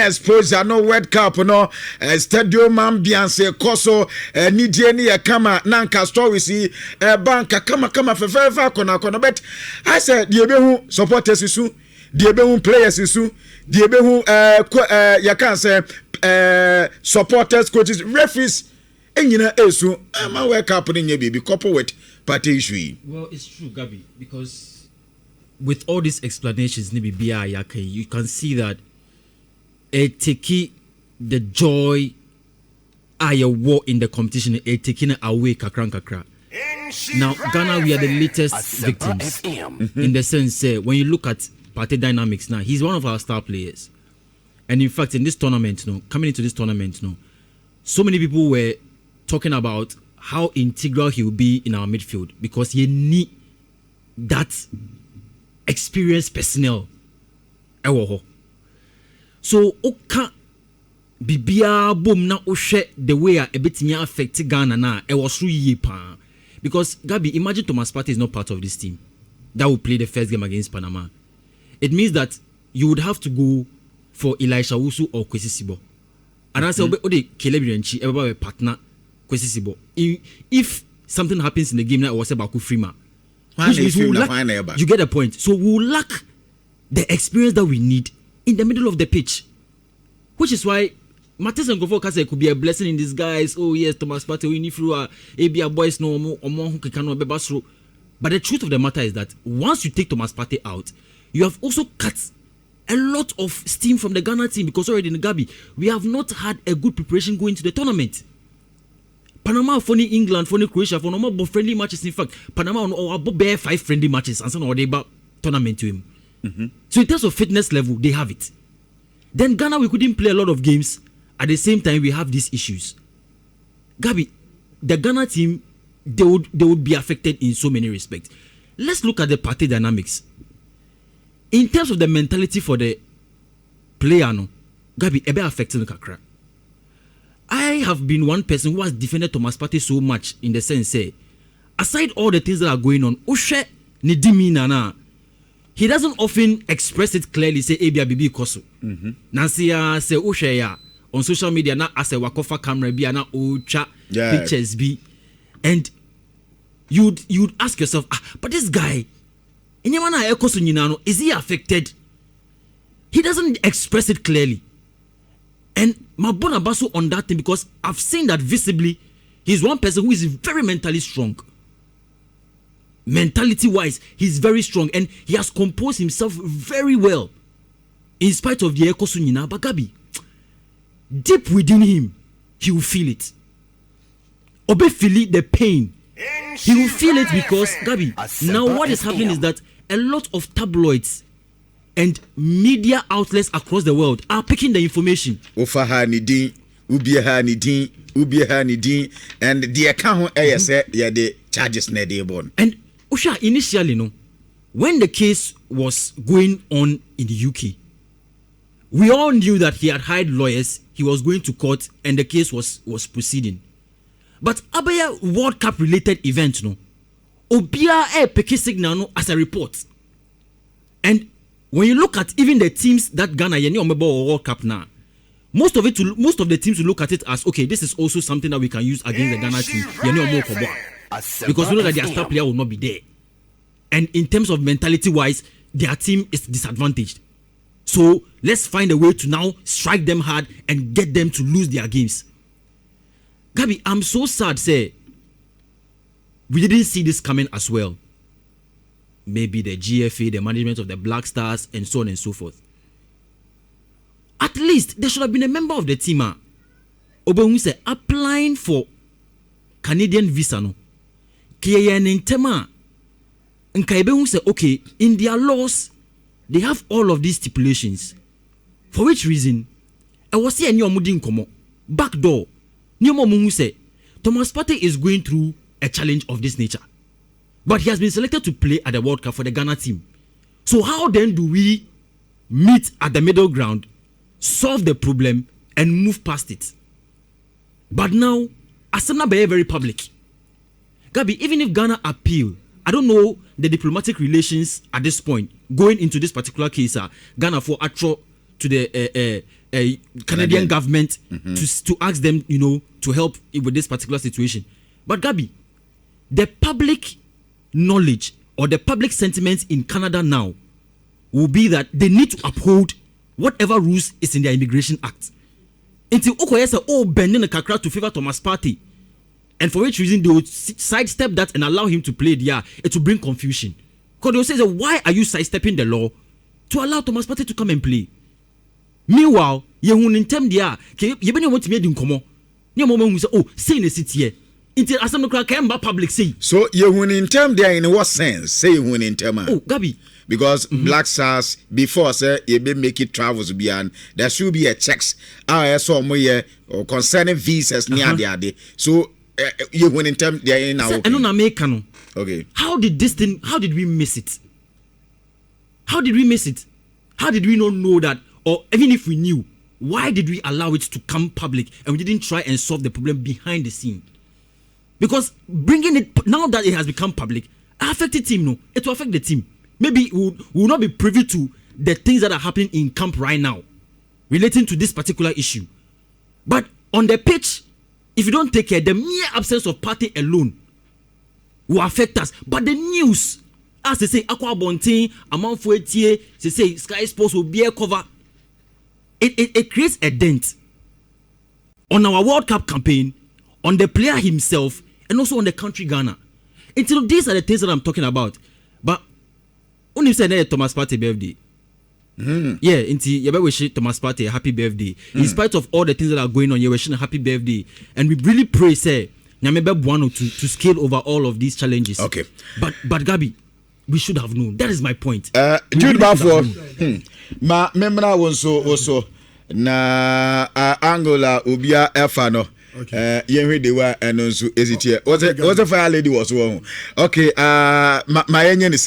exposure no World Cup no stadium ambiance koso ni die ni ya kama nanka stories banka kama fefa kona but I said die be hu supporters isu die be hu players isu die be hu ya kan say supporters coaches referees enyina esu ma World Cup ni nya be couple with Partey'S. Well, it's true, Gabi, because with all these explanations, you can see that it take the joy I war in the competition, it taking away kakra. Now, Ghana, we are the latest victims in the sense when you look at Partey dynamics now, he's one of our star players. And in fact, in this tournament, coming into this tournament, so many people were talking about how integral he will be in our midfield because you need that experienced personnel. So, oka bibia boom na ohwe the way a betimi affect Ghana na e was really pa because Gabi, imagine Thomas Partey is not part of this team that will play the first game against Panama. It means that you would have to go for Elisha Wusu or Kwesi Sibo. And I say ode Kelebi Renchi everybody partner Kwesi Sibo. If something happens in the game now, was about Kufrima. You get the point. So we will lack the experience that we need in the middle of the pitch, which is why Matthias and Gofo Kase could be a blessing in disguise. Oh yes, Thomas Partey, we need through ABA boys no more who can be basro. But the truth of the matter is that once you take Thomas Partey out, you have also cut a lot of steam from the Ghana team because already in Gabi we have not had a good preparation going to the tournament. Panama for England, for Croatia, for normal friendly matches. In fact, Panama on bare 5 friendly matches and some of the tournament to him. Mm-hmm. So in terms of fitness level, they have it. Then Ghana, we couldn't play a lot of games. At the same time, we have these issues. Gabi, the Ghana team, they would be affected in so many respects. Let's look at the Partey dynamics. In terms of the mentality for the player, Gabi, ebe affected the kakra. I have been one person who has defended Thomas Partey so much in the sense, aside all the things that are going on, Oshe Nidimi Nana, he doesn't often express it clearly, say, Abia Bibi Koso. Nancy, say, Oshe ya, on social media, na as a wakofa camera, be na ocha pictures be. And you'd ask yourself, but this guy, is he affected? He doesn't express it clearly. And Mabona Basu on that thing because I've seen that visibly he's one person who is very mentally strong. Mentality wise, he's very strong and he has composed himself very well in spite of the Ekosunina. But Gabi, deep within him, he will feel it. Obe feel it, the pain. He will feel it because Gabi, now what is happening is that a lot of tabloids and media outlets across the world are picking the information. Ufaha nidin, ubiha nidin, and the account the charges na dey born. And Usha, initially, when the case was going on in the UK, we all knew that he had hired lawyers, he was going to court, and the case was proceeding. But Abaya World Cup related event, Obia peke signal as a report. And when you look at even the teams that Ghana or World Cup now, most of the teams will look at it as okay, this is also something that we can use against the Ghana team. Because we know that their star player will not be there. And in terms of mentality wise, their team is disadvantaged. So let's find a way to now strike them hard and get them to lose their games. Gabi, I'm so sad, say we didn't see this coming as well. Maybe the GFA, the management of the Black Stars, and so on and so forth. At least there should have been a member of the team. Obenwu say applying for Canadian visa no. Kiyen tema. Nkaibenwu say okay, in their laws they have all of these stipulations. For which reason? I was saying any omudi nkomo. Back door. Ni omo say Thomas Partey is going through a challenge of this nature. But he has been selected to play at the World Cup for the Ghana team. So how then do we meet at the middle ground, solve the problem, and move past it? But now, Asana be very public. Gabi, even if Ghana appeal, I don't know the diplomatic relations at this point, going into this particular case, Ghana for atro to the Canadian government to ask them, to help with this particular situation. But Gabi, the public knowledge or the public sentiment in Canada now will be that they need to uphold whatever rules is in their Immigration Act. Until Okoye say, bending the kakra to favor Thomas Partey, and for which reason they would sidestep that and allow him to play there, it will bring confusion. Because they will say, why are you sidestepping the law to allow Thomas Partey to come and play? Meanwhile, you in term there, you been want to make them come on. You moment who say, say in the city here. Until Assembly came back public say. So you in term there in what sense? Say you in term. Gabi. Because Black Stars before say you be make it travels beyond, there should be a checks. I saw more or concerning visas near the other. So you win in term there in our. Okay. How did we miss it? How did we miss it? How did we not know that? Or even if we knew, why did we allow it to come public and we didn't try and solve the problem behind the scene? Because bringing it now that it has become public, affect the team. No, it will affect the team. Maybe we will not be privy to the things that are happening in camp right now relating to this particular issue. But on the pitch, if you don't take care, the mere absence of Partey alone will affect us. But the news, as they say, Aqua Bontin, Amount for they say Sky Sports will be a cover. It creates a dent on our World Cup campaign, on the player himself, and also on the country Ghana. Until these are the things that I'm talking about. But when you say Thomas Partey birthday, yeah, until you wish Thomas Partey a happy birthday. In spite of all the things that are going on, you wish a happy birthday, and we really pray, say, to scale over all of these challenges. Okay, but Gabi, we should have known. That is my point. Jude Bafo, ma memra also na Angola ubia efano. Okay. Yenwe dewa enonsu eziti. Was a fire lady was wrong. Okay, my enye